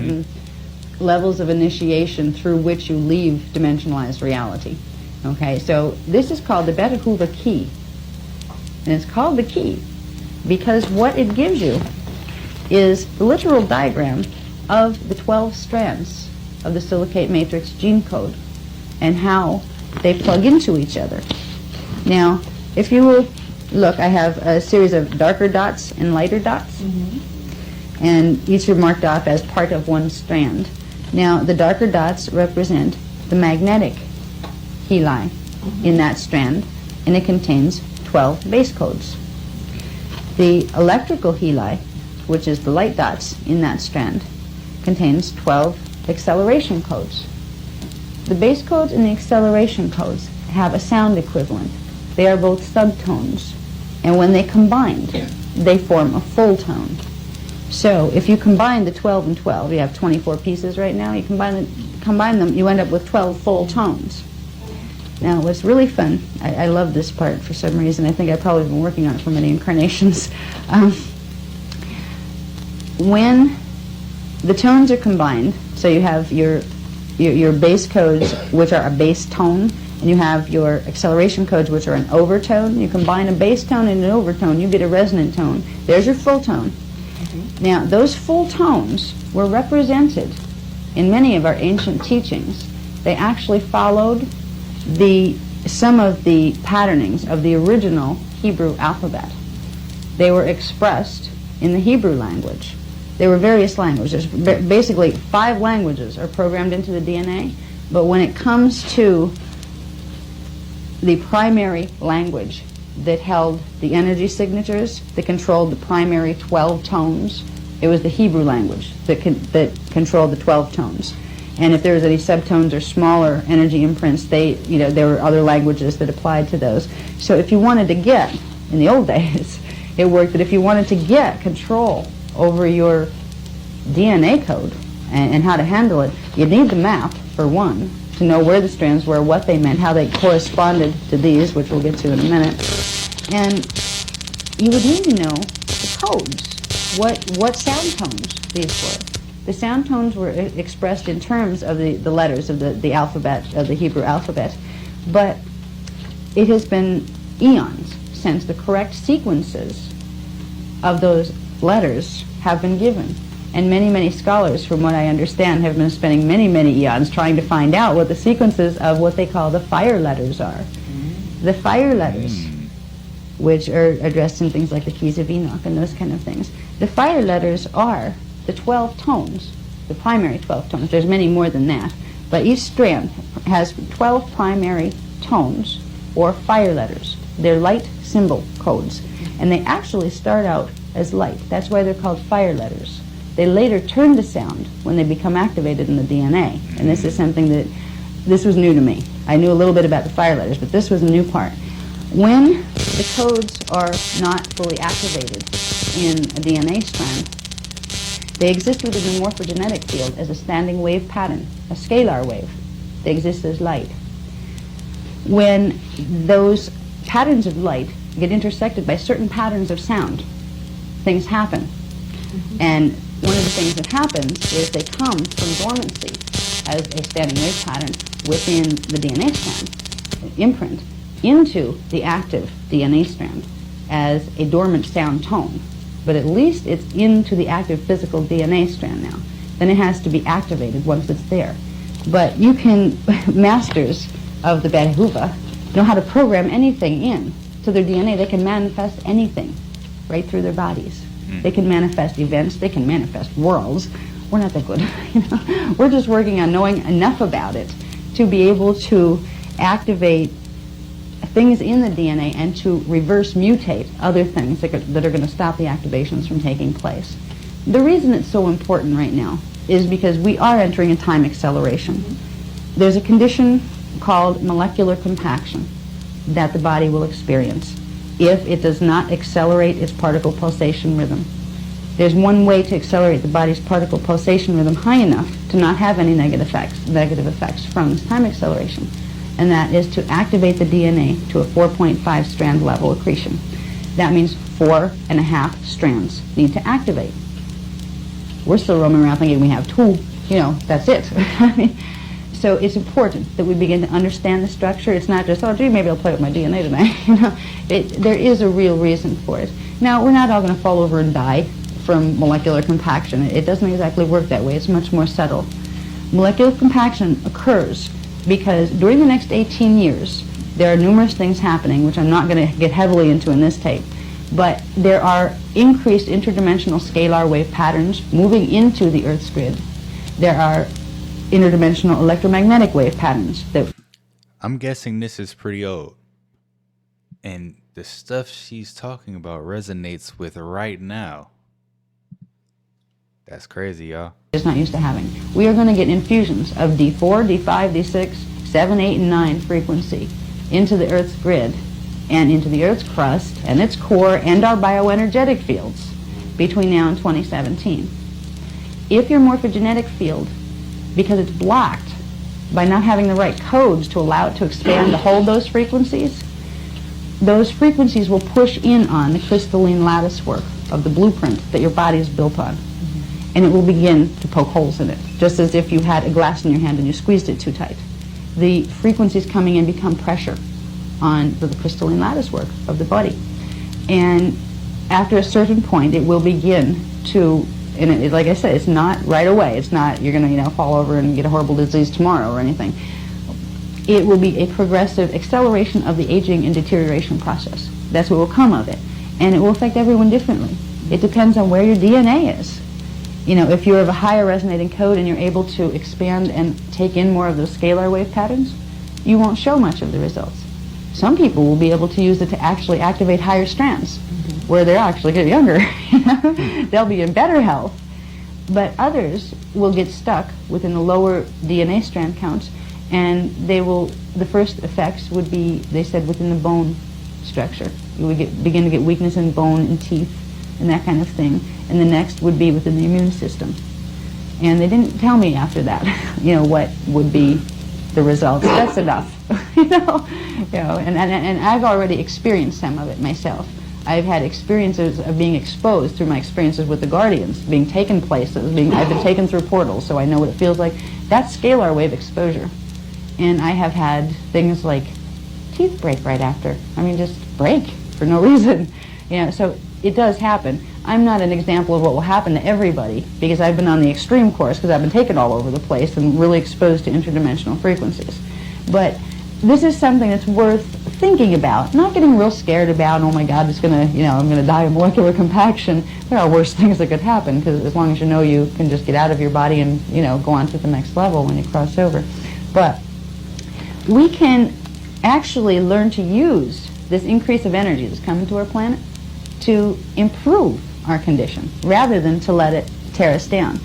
certain levels of initiation through which you leave dimensionalized reality. Okay, so this is called the Beta Hova Key. And it's called the key because what it gives you is the literal diagram of the 12 strands of the silicate matrix gene code and how they plug into each other. Now, if you will look, I have a series of darker dots and lighter dots, and each are marked off as part of one strand. Now, the darker dots represent the magnetic heli in that strand, and it contains 12 base codes. The electrical heli, which is the light dots in that strand, contains 12 acceleration codes. The base codes and the acceleration codes have a sound equivalent. They are both subtones, and when they combine, they form a full tone. So if you combine the 12 and 12, you have 24 pieces right now, you combine them, you end up with 12 full tones. Now, what's really fun, I love this part for some reason, I think I've probably been working on it for many incarnations. When the tones are combined, so you have your base codes, which are a bass tone, and you have your acceleration codes, which are an overtone. You combine a bass tone and an overtone, you get a resonant tone. There's your full tone. Now, those full tones were represented in many of our ancient teachings. They actually followed some of the patternings of the original Hebrew alphabet. They were expressed in the Hebrew language. There were various languages. Basically, 5 languages are programmed into the DNA, but when it comes to the primary language that held the energy signatures, that controlled the primary 12 tones, it was the Hebrew language that controlled the 12 tones. And if there was any subtones or smaller energy imprints, there were other languages that applied to those. So if you wanted to get, in the old days, it worked that if you wanted to get control over your DNA code and how to handle it, you'd need the map, for one, to know where the strands were, what they meant, how they corresponded to these, which we'll get to in a minute. And you would need to know the codes, what sound tones these were. The sound tones were expressed in terms of the letters of the alphabet, of the Hebrew alphabet, but it has been eons since the correct sequences of those letters have been given. And many, many scholars, from what I understand, have been spending many, many eons trying to find out what the sequences of what they call the fire letters are. The fire letters, which are addressed in things like the Keys of Enoch and those kind of things. The fire letters are the 12 tones, the primary 12 tones. There's many more than that. But each strand has 12 primary tones, or fire letters. They're light symbol codes. And they actually start out as light. That's why they're called fire letters. They later turn to sound when they become activated in the DNA. And this is something this was new to me. I knew a little bit about the fire letters, but this was a new part. When the codes are not fully activated in a DNA strand, they exist within the morphogenetic field as a standing wave pattern, a scalar wave. They exist as light. When those patterns of light get intersected by certain patterns of sound, things happen. And one of the things that happens is they come from dormancy as a standing wave pattern within the DNA strand, imprint, into the active DNA strand as a dormant sound tone. But at least it's into the active physical DNA strand now. Then it has to be activated once it's there. But you can, masters of the Beta Hova, know how to program anything in to their DNA. They can manifest anything right through their bodies. They can manifest events. They can manifest worlds. We're not that good. We're just working on knowing enough about it to be able to activate things in the DNA and to reverse mutate other things that are going to stop the activations from taking place. The reason it's so important right now is because we are entering a time acceleration. There's a condition called molecular compaction that the body will experience if it does not accelerate its particle pulsation rhythm. There's one way to accelerate the body's particle pulsation rhythm high enough to not have any negative effects from this time acceleration, and that is to activate the DNA to a 4.5 strand level accretion. That means 4.5 strands need to activate. we're still roaming around thinking we have two, that's it. So it's important that we begin to understand the structure. It's not just, oh, gee, maybe I'll play with my DNA tonight. There is a real reason for it. Now, we're not all going to fall over and die from molecular compaction. It doesn't exactly work that way. It's much more subtle. Molecular compaction occurs because during the next 18 years, there are numerous things happening, which I'm not going to get heavily into in this tape, but there are increased interdimensional scalar wave patterns moving into the Earth's grid. There are interdimensional electromagnetic wave patterns that... I'm guessing this is pretty old. And the stuff she's talking about resonates with right now. That's crazy, y'all. It's not used to having. We are going to get infusions of D4, D5, D6, 7, 8, and 9 frequency into the Earth's grid and into the Earth's crust and its core and our bioenergetic fields between now and 2017. If your morphogenetic field, because it's blocked by not having the right codes to allow it to expand to hold those frequencies will push in on the crystalline lattice work of the blueprint that your body is built on. And it will begin to poke holes in it, just as if you had a glass in your hand and you squeezed it too tight. The frequencies coming in become pressure on the crystalline lattice work of the body. And after a certain point, it will begin to, and like I said, it's not right away. It's not you're going to fall over and get a horrible disease tomorrow or anything. It will be a progressive acceleration of the aging and deterioration process. That's what will come of it. And it will affect everyone differently. It depends on where your DNA is. If you're of a higher resonating code and you're able to expand and take in more of those scalar wave patterns, you won't show much of the results. Some people will be able to use it to actually activate higher strands, where they're actually get younger. They'll be in better health. But others will get stuck within the lower DNA strand counts, and the first effects would be, they said, within the bone structure. You would begin to get weakness in bone and teeth and that kind of thing. And the next would be within the immune system. And they didn't tell me after that, what would be the results. That's enough, and I've already experienced some of it myself. I've had experiences of being exposed through my experiences with the Guardians, being taken places, I've been taken through portals, so I know what it feels like. That's scalar wave exposure. And I have had things like teeth break right after. Just break for no reason. So it does happen. I'm not an example of what will happen to everybody because I've been on the extreme course because I've been taken all over the place and really exposed to interdimensional frequencies. But this is something that's worth thinking about, not getting real scared about, oh my God, it's going to, I'm going to die of molecular compaction. There are worse things that could happen because as long as you can just get out of your body and, go on to the next level when you cross over. But we can actually learn to use this increase of energy that's coming to our planet to improve our condition rather than to let it tear us down.